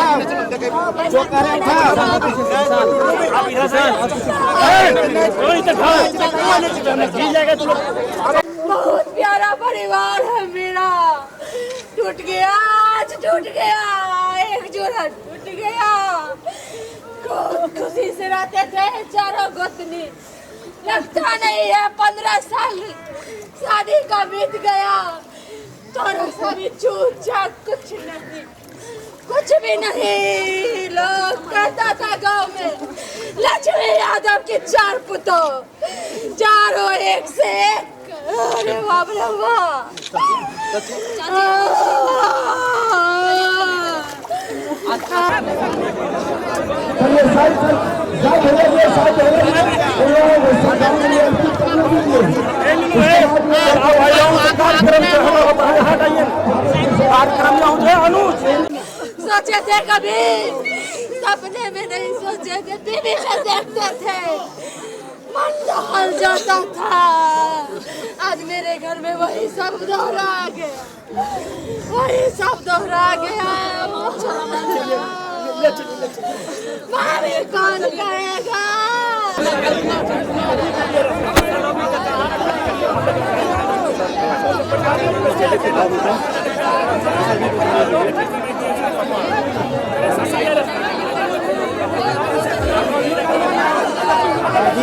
जो कर रहे बहुत प्यारा परिवार है मेरा, टूट गया, आज टूट गया, एक जोड़ा टूट गया। खुशी से रहते थे चारों गोतनी, लगता नहीं है 15 साल शादी का बीत गया। थोड़ा सा भी चूक चाक कुछ भी नहीं। लोग कहता था गांव में लक्ष्मी यादव की 4 पुतों, चारों एक से एक। अरे बाप रे बाप। सोचे थे कभी सपने में नहीं सोचे थे, टीवी में देखते थे, मन दहल जाता था। आज मेरे घर में वही सब दोहरा गया, वही सब दोहरा गया। भाभी कौन करेगा?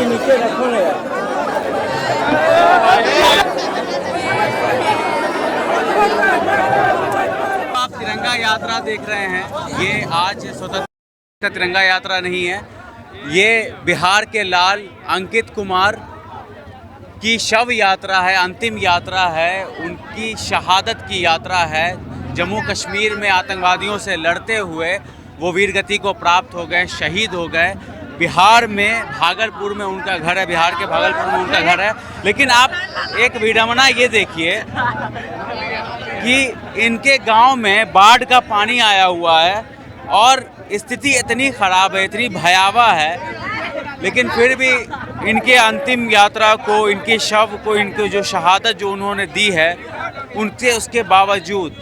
नीचे रखो ना यार। आप तिरंगा यात्रा देख रहे हैं, ये आज स्वतंत्रता तिरंगा यात्रा नहीं है, ये बिहार के लाल अंकित कुमार की शव यात्रा है, अंतिम यात्रा है, उनकी शहादत की यात्रा है। जम्मू कश्मीर में आतंकवादियों से लड़ते हुए वो वीरगति को प्राप्त हो गए, शहीद हो गए। बिहार में भागलपुर में उनका घर है, बिहार के भागलपुर में उनका घर है। लेकिन आप एक विडंबना ये देखिए कि इनके गांव में बाढ़ का पानी आया हुआ है और स्थिति इतनी ख़राब है, इतनी भयावह है, लेकिन फिर भी इनके अंतिम यात्रा को, इनके शव को, इनकी जो शहादत जो उन्होंने दी है, उनसे उसके बावजूद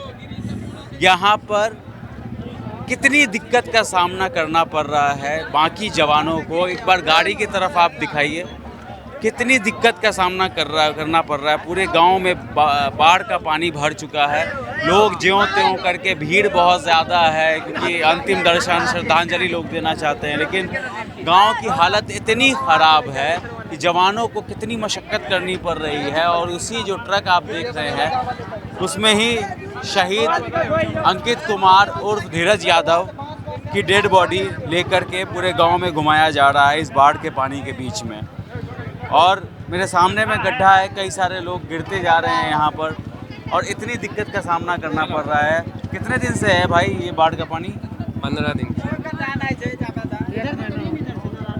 यहाँ पर कितनी दिक्कत का सामना करना पड़ रहा है बाकी जवानों को। एक बार गाड़ी की तरफ आप दिखाइए, कितनी दिक्कत का सामना करना पड़ रहा है। पूरे गांव में बाढ़ का पानी भर चुका है, लोग ज्यों त्यों करके, भीड़ बहुत ज़्यादा है क्योंकि अंतिम दर्शन श्रद्धांजलि लोग देना चाहते हैं। लेकिन गांव की हालत इतनी ख़राब है कि जवानों को कितनी मशक्क़त करनी पड़ रही है। और उसी जो ट्रक आप देख रहे हैं उसमें ही शहीद अंकित कुमार उर्फ धीरज यादव की डेड बॉडी लेकर के पूरे गांव में घुमाया जा रहा है इस बाढ़ के पानी के बीच में। और मेरे सामने में गड्ढा है, कई सारे लोग गिरते जा रहे हैं यहाँ पर और इतनी दिक्कत का सामना करना पड़ रहा है। कितने दिन से है भाई ये बाढ़ का पानी? 15 दिन,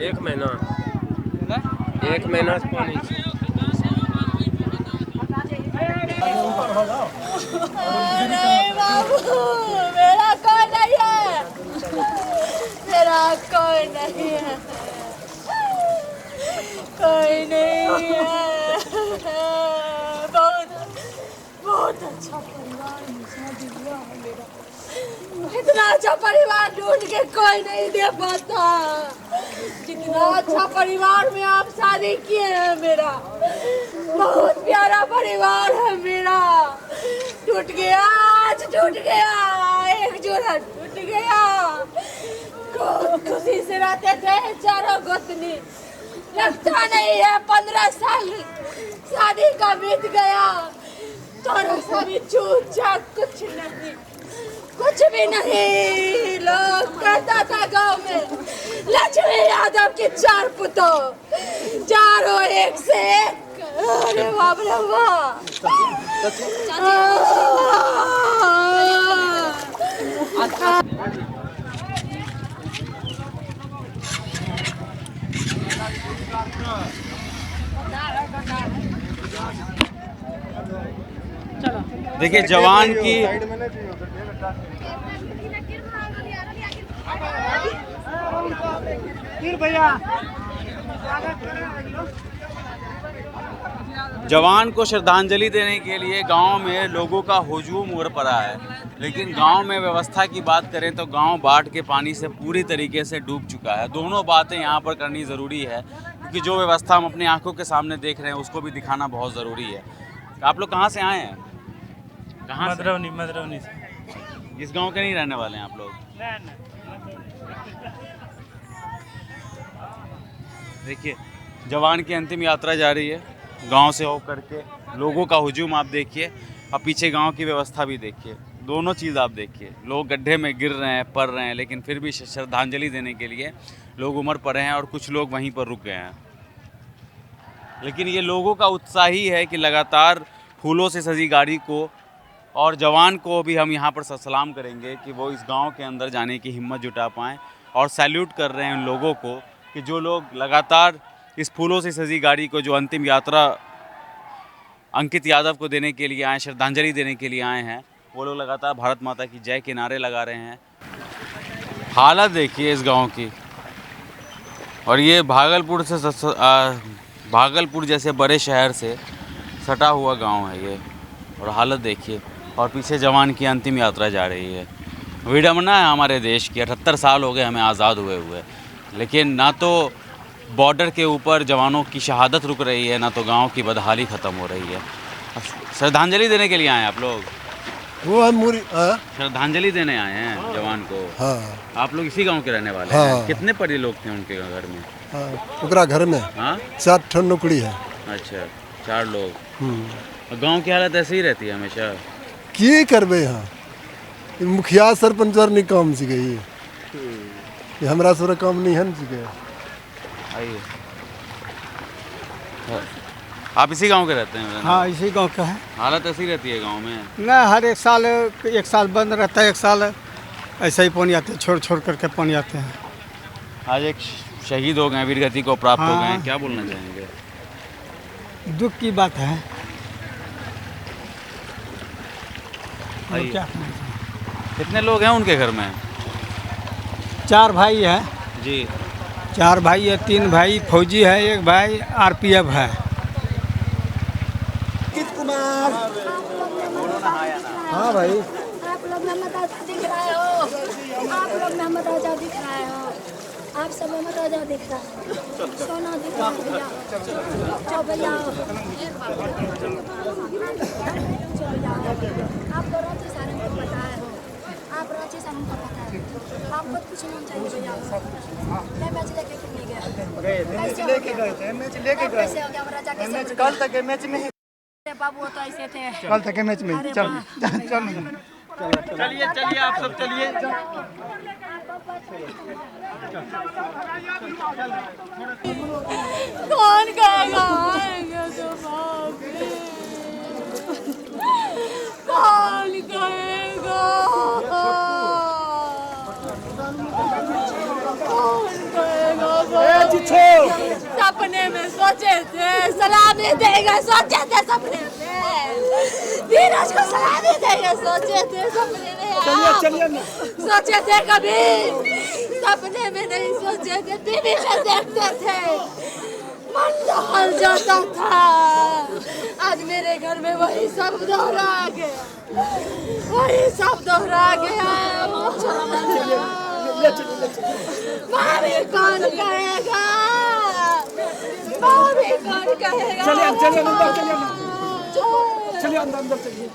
1 महीना, 1 महीना से पानी। नहीं बाबू, मेरा कोई नहीं है, मेरा कोई नहीं है, कोई नहीं है। बहुत अच्छा परिवार दिया है मेरा, इतना अच्छा परिवार ढूंढ के कोई नहीं दे पाता जितना अच्छा परिवार में आप शादी किए हैं। मेरा बहुत प्यारा परिवार है मेरा, टूट गया, आज टूट गया, एक जोड़ा टूट गया। खुशी से रहते थे चारों गोतनी, लगता नहीं है 15 साल शादी का बीत गया। थोड़ा सा भी चूक चाक कुछ भी नहीं। लोग कहता था गांव में लक्ष्मी यादव की 4 पुतों, चारों एक से एक। अरे बाप रे बाप। देखिए जवान की जवान को श्रद्धांजलि देने के लिए गांव में लोगों का हुजूम उमड़ पड़ा है। लेकिन गांव में व्यवस्था की बात करें तो गांव बाढ़ के पानी से पूरी तरीके से डूब चुका है। दोनों बातें यहाँ पर करनी ज़रूरी है, क्योंकि जो व्यवस्था हम अपनी आंखों के सामने देख रहे हैं उसको भी दिखाना बहुत ज़रूरी है। आप लोग कहाँ से आए हैं? कहाँ? मधुरौनी से। इस गांव के नहीं रहने वाले हैं आप लोग? देखिए, जवान की अंतिम यात्रा जारी है गांव से होकर के। लोगों का हुजूम आप देखिए, और पीछे गांव की व्यवस्था भी देखिए। दोनों चीज़ आप देखिए, लोग गड्ढे में गिर रहे हैं, पड़ रहे हैं, लेकिन फिर भी श्रद्धांजलि देने के लिए लोग उमड़ पड़े हैं और कुछ लोग वहीं पर रुक गए हैं। लेकिन ये लोगों का उत्साह ही है कि लगातार फूलों से सजी गाड़ी को और जवान को भी हम यहाँ पर सलाम करेंगे कि वो इस गांव के अंदर जाने की हिम्मत जुटा पाएँ, और सैल्यूट कर रहे हैं उन लोगों को कि जो लोग लगातार इस फूलों से सजी गाड़ी को, जो अंतिम यात्रा अंकित यादव को देने के लिए आए, श्रद्धांजलि देने के लिए आए हैं, वो लोग लगातार भारत माता की जय के नारे लगा रहे हैं। हालत देखिए इस गांव की, और ये भागलपुर जैसे बड़े शहर से सटा हुआ गांव है ये, और हालत देखिए। और पीछे जवान की अंतिम यात्रा जा रही है। विडम्बना है हमारे देश की, 78 साल हो गए हमें आज़ाद हुए, लेकिन ना तो बॉर्डर के ऊपर जवानों की शहादत रुक रही है, ना तो गांव की बदहाली ख़त्म हो रही है। श्रद्धांजलि देने के लिए आए हैं आप लोग? वो हम श्रद्धांजलि देने आए हैं जवान को। हाँ। आप लोग इसी गांव के रहने वाले हाँ। हैं? कितने पढ़े लोग थे उनके घर में? हाँ, उकरा घर में। हाँ, 7 ठन नौकरी है। अच्छा, 4 लोग। गांव की हालत ऐसे ही रहती है हमेशा? की करबे यहाँ, मुखिया सरपंच नहीं काम सीखे, ये हमरा सारा काम नहीं है सीखे। आइए, आप इसी गांव के रहते हैं? हाँ, इसी गांव का है। हालत ऐसी रहती है गांव में? ना, हर एक साल बंद रहता है, एक साल ऐसा ही पानी आते हैं, छोड़ करके पानी आते हैं। आज एक शहीद हो गए, वीर गति को प्राप्त हो गए, हाँ। क्या बोलना चाहेंगे? दुख की बात है। और आइए। क्या कहना चाहिए? कितने लोग हैं उनके घर में? 4 भाई है जी। 4 भाई है, 3 भाई फौजी है, 1 भाई RPF है। हाँ भाई, आप लोग मोहम्मद आजाद दिख रहे हो, आप लोग मोहम्मद आजाद दिख रहे हो, आप सब मोहम्मद आजाद दिख रहा है, सोना दिख रहा है भैया, चलो भैया, आप तो रांची से हमको पता है, आप रांची से हमको पता है, आपको कुछ नहीं चाहिए भैया। मैं मैच लेके क्यों नहीं गया? मैच लेके गए थे, मैच लेके गए। कैसे हो गया राजा? कैसे मैच कल तक के मैच में ही, अरे बाबू तो ऐसे थे, कल तक के मैच में अरे चल वाह। चलिए आप सब चलिए। कौन कहेगा आएंगे तो बाप रे, कौन कहेगा, कौन कहेगा? सपने में सोचे थे सलामी देंगे, सोचे थे सपने में धीरज को सलामी देंगे, सोचे थे सपने में, सोचे थे कभी सपने में नहीं सोचे थे, टीवी में देखते थे, मन दहल जाता था। आज मेरे घर में वही सब दोहरा गया, वही सब दोहरा गया। मामी कौन कहेगा, मामी कौन कहेगा? चलिए अंदर चलिए।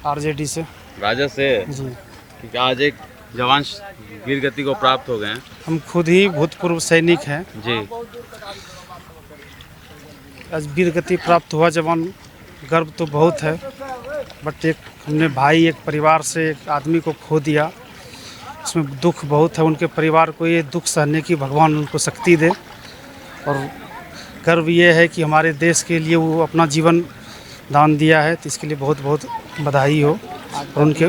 आरजेडी से। राजद से जी, क्योंकि आज एक जवान वीर गति को प्राप्त हो गए हैं। हम खुद ही भूतपूर्व सैनिक हैं। जी, आज वीर गति प्राप्त हुआ जवान, गर्व तो बहुत है, बट एक हमने भाई, एक परिवार से एक आदमी को खो दिया, इसमें दुख बहुत है। उनके परिवार को ये दुख सहने की भगवान उनको शक्ति दे, और गर्व ये है कि हमारे देश के लिए वो अपना जीवन दान दिया है, तो इसके लिए बहुत बहुत बधाई हो। और उनके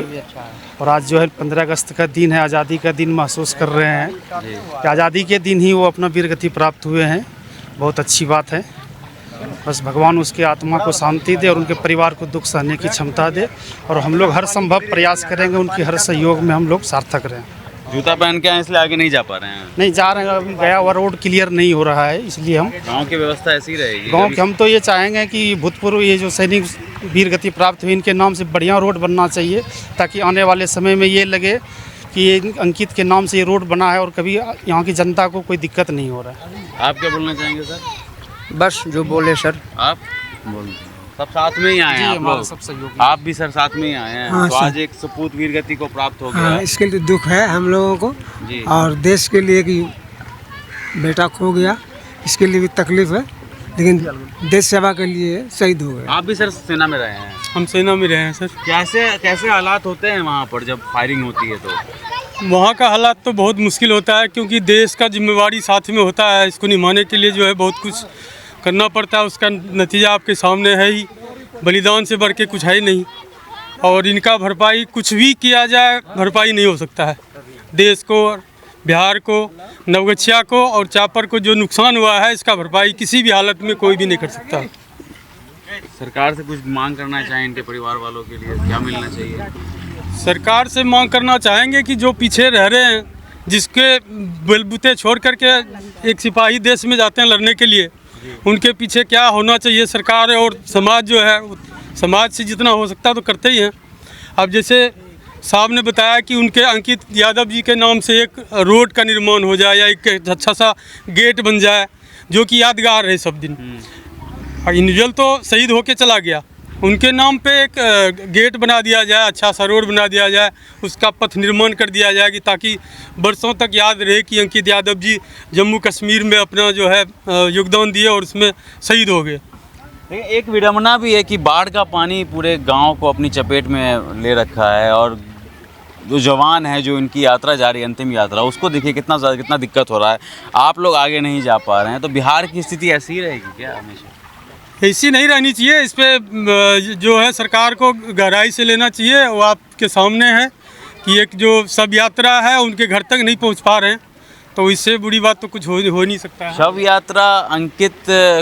और आज जो है 15 अगस्त का दिन है, आज़ादी का दिन महसूस कर रहे हैं कि आज़ादी के दिन ही वो अपना वीर गति प्राप्त हुए हैं। बहुत अच्छी बात है। बस भगवान उसके आत्मा को शांति दे और उनके परिवार को दुख सहने की क्षमता दे, और हम लोग हर संभव प्रयास करेंगे, उनके हर सहयोग में हम लोग सार्थक रहें। जूता पहन के आए इसलिए आगे नहीं जा पा रहे हैं। नहीं जा रहे हैं, अभी गया हुआ रोड क्लियर नहीं हो रहा है, इसलिए हम गांव की व्यवस्था ऐसी रहेगी। गांव के हम तो ये चाहेंगे कि भूतपूर्व ये जो सैनिक वीर गति प्राप्त हुई, इनके नाम से बढ़िया रोड बनना चाहिए, ताकि आने वाले समय में ये लगे कि ये अंकित के नाम से ये रोड बना है और कभी यहाँ की जनता को कोई दिक्कत नहीं हो रहा है। आप क्या बोलना चाहेंगे सर? बस जो बोले सर। आप बोल, सब साथ में ही आए हैं आप लोग? सब सहयोग। आप भी सर साथ में ही आए हैं। हाँ, तो आज एक सपूत वीर गति को प्राप्त हो गया हाँ, है। इसके लिए दुख है हम लोगों को, जी, और देश के लिए कि बेटा खो गया, इसके लिए भी तकलीफ है, लेकिन देश सेवा के लिए शहीद हो गए। आप भी सर सेना में रहे हैं। हम सेना में रहे हैं सर। कैसे कैसे हालात होते हैं वहाँ पर जब फायरिंग होती है? तो वहाँ का हालात तो बहुत मुश्किल होता है, क्योंकि देश का जिम्मेवारी साथ में होता है। इसको निभाने के लिए जो है बहुत कुछ करना पड़ता है। उसका नतीजा आपके सामने है ही, बलिदान से बढ़ के कुछ है ही नहीं। और इनका भरपाई कुछ भी किया जाए, भरपाई नहीं हो सकता है। देश को, बिहार को, नवगछिया को और चापर को जो नुकसान हुआ है, इसका भरपाई किसी भी हालत में कोई भी नहीं कर सकता। सरकार से कुछ मांग करना चाहें इनके परिवार वालों के लिए, क्या मिलना चाहिए? सरकार से मांग करना चाहेंगे कि जो पीछे रह रहे हैं, जिसके बलबूते छोड़ करके एक सिपाही देश में जाते हैं लड़ने के लिए, उनके पीछे क्या होना चाहिए। सरकार और समाज जो है, समाज से जितना हो सकता तो करते ही हैं। अब जैसे साहब ने बताया कि उनके अंकित यादव जी के नाम से एक रोड का निर्माण हो जाए, या एक अच्छा सा गेट बन जाए, जो कि यादगार है सब दिन। और इंडिविजुअल तो शहीद होके चला गया, उनके नाम पे एक गेट बना दिया जाए, अच्छा सा रोड बना दिया जाए, उसका पथ निर्माण कर दिया जाए, कि ताकि बरसों तक याद रहे कि अंकित यादव जी जम्मू कश्मीर में अपना जो है योगदान दिए और उसमें शहीद हो गए। एक विडम्बना भी है कि बाढ़ का पानी पूरे गांव को अपनी चपेट में ले रखा है, और जो जवान है, जो इनकी यात्रा जारी, अंतिम यात्रा, उसको देखिए कितना दिक्कत हो रहा है। आप लोग आगे नहीं जा पा रहे हैं, तो बिहार की स्थिति ऐसी ही रहेगी क्या हमेशा? ऐसी नहीं रहनी चाहिए। इस पर जो है सरकार को गहराई से लेना चाहिए। वो आपके सामने है कि एक जो सब यात्रा है उनके घर तक नहीं पहुंच पा रहे हैं, तो इससे बुरी बात तो कुछ हो नहीं सकता है। शव यात्रा अंकित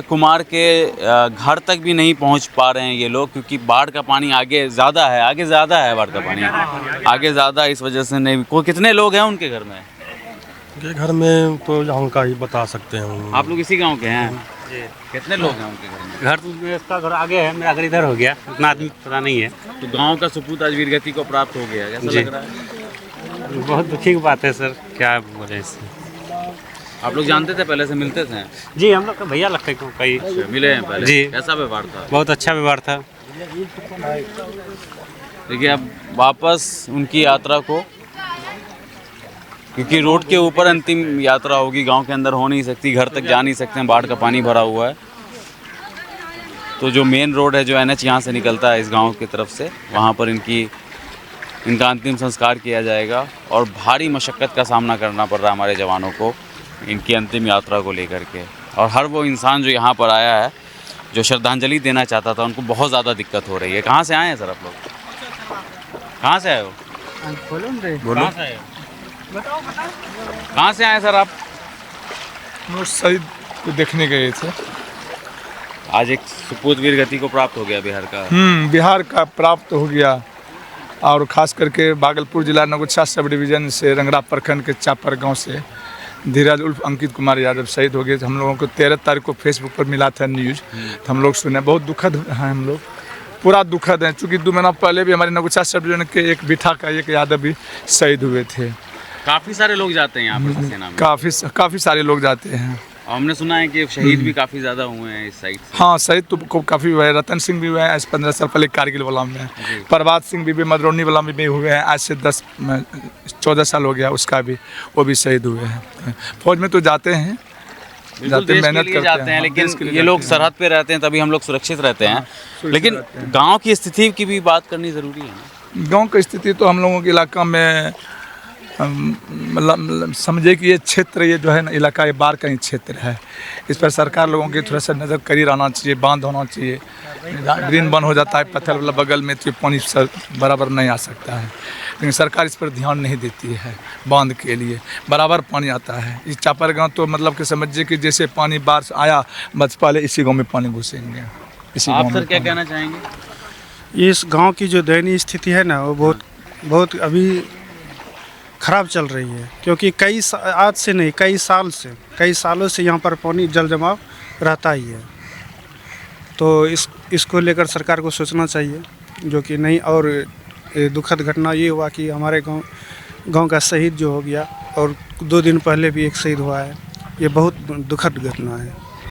कुमार के घर तक भी नहीं पहुंच पा रहे हैं ये लोग, क्योंकि बाढ़ का पानी आगे ज़्यादा है बाढ़ का पानी आगे ज़्यादा, इस वजह से नहीं। को कितने लोग हैं उनके घर में? उनके घर में तो यहाँ का ही बता सकते हैं। आप लोग इसी गांव के हैं? कितने लोग हैं उनके घर में? घर तो इसका घर आगे है, मेरा घर इधर हो गया, उतना आदमी पता नहीं है। तो गांव का सपूत आज वीर गति को प्राप्त हो गया, कैसा लग रहा है? बहुत दुखी की बात है सर, क्या बोले इससे। आप लोग जानते थे, पहले से मिलते थे? जी, हम लोग भैया लगते हैं कई मिले हैं पहले? जी। कैसा व्यवहार था? बहुत अच्छा व्यवहार था। देखिए अब वापस उनकी यात्रा को, क्योंकि रोड के ऊपर अंतिम यात्रा होगी, गांव के अंदर हो नहीं सकती, घर तक जा नहीं सकते हैं, बाढ़ का पानी भरा हुआ है। तो जो मेन रोड है, जो NH यहाँ से निकलता है इस गांव की तरफ से, वहाँ पर इनका अंतिम संस्कार किया जाएगा। और भारी मशक्क़त का सामना करना पड़ रहा है हमारे जवानों को इनकी अंतिम यात्रा को लेकर के। और हर वो इंसान जो यहाँ पर आया है, जो श्रद्धांजलि देना चाहता था, उनको बहुत ज़्यादा दिक्कत हो रही है। कहाँ से आए हैं सर आप लोग? कहाँ से आए हो? बोलो। कहाँ से आए सर आप? शहीद को देखने गए थे। आज एक सपूत वीर गति को प्राप्त हो गया बिहार का। बिहार का प्राप्त हो गया, और ख़ास करके भागलपुर जिला नवगछिया सब डिवीज़न से रंगरा प्रखंड के चापर गांव से धीरज उर्फ अंकित कुमार यादव शहीद हो गए। हम लोगों को 13 तारीख को फेसबुक पर मिला था न्यूज़, तो हम लोग सुने। बहुत दुखद है, हम लोग पूरा दुखद हैं, चूँकि 2 महीना पहले भी हमारे नवगछिया सब डिवीज़न के एक बिठा का एक यादव भी शहीद हुए थे। काफ़ी सारे लोग जाते हैं यहाँ पर सेना में? काफ़ी सारे लोग जाते हैं। हमने सुना है कि शहीद भी काफ़ी ज़्यादा हुए हैं इस साइड से। हाँ, शहीद तो काफ़ी हुए हैं। रतन सिंह भी हुए हैं आज 15 साल पहले कारगिल वाला में। प्रभात सिंह भी मदरौनी वाला में भी हुए हैं आज से 14 साल हो गया उसका भी, वो भी शहीद हुए हैं। फौज में तो जाते हैं, मेहनत करते हैं, लेकिन ये लोग सरहद पे रहते हैं तभी हम लोग सुरक्षित रहते हैं। लेकिन गांव की स्थिति की भी बात करनी ज़रूरी है ना। गांव की स्थिति तो हम लोगों के इलाका में मतलब समझे कि ये क्षेत्र, ये जो है ना इलाका, ये बाढ़ का ही क्षेत्र है। इस पर सरकार लोगों की थोड़ा सा नज़र करी रहना चाहिए, बांध होना चाहिए। ग्रीन बंद हो जाता है पत्थर वाला बगल में तो पानी बराबर नहीं आ सकता है, लेकिन सरकार इस पर ध्यान नहीं देती है। बांध के लिए बराबर पानी आता है। इस चापर गाँव तो मतलब कि समझिए कि जैसे पानी बारिश आया बस पहले इसी गाँव में पानी घुसेंगे। आप सर क्या कहना चाहेंगे? इस गांव की जो दयनीय स्थिति है ना, वो बहुत अभी ख़राब चल रही है, क्योंकि आज से नहीं, कई सालों से यहाँ पर पानी जल जमाव रहता ही है। तो इसको लेकर सरकार को सोचना चाहिए, जो कि नहीं। और दुखद घटना ये हुआ कि हमारे गांव का शहीद जो हो गया, और 2 दिन पहले भी एक शहीद हुआ है। ये बहुत दुखद घटना है।